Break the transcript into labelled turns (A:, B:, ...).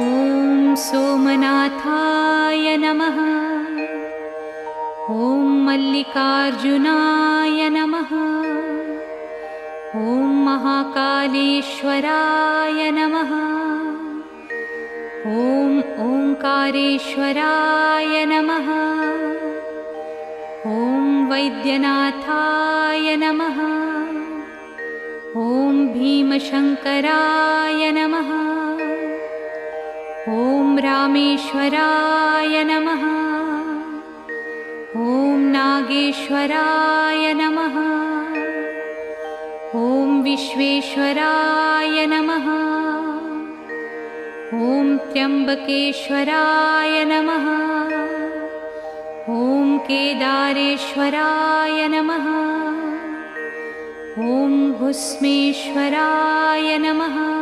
A: ॐ सोमनाथाय नमः। ॐ मल्लिकार्जुनाय नमः। ॐ महाकालेश्वराय नमः। ॐ ओंकारेश्वराय नमः। ॐ वैद्यनाथाय नमः। ॐ भीमशङ्कराय नमः। ॐ रामेश्वराय नमः। ॐ नागेश्वराय नमः। ॐ विश्वेश्वराय नमः। ॐ त्र्यम्बकेश्वराय नमः। ॐ केदारेश्वराय नमः। ॐ भुस्मेश्वराय नमः।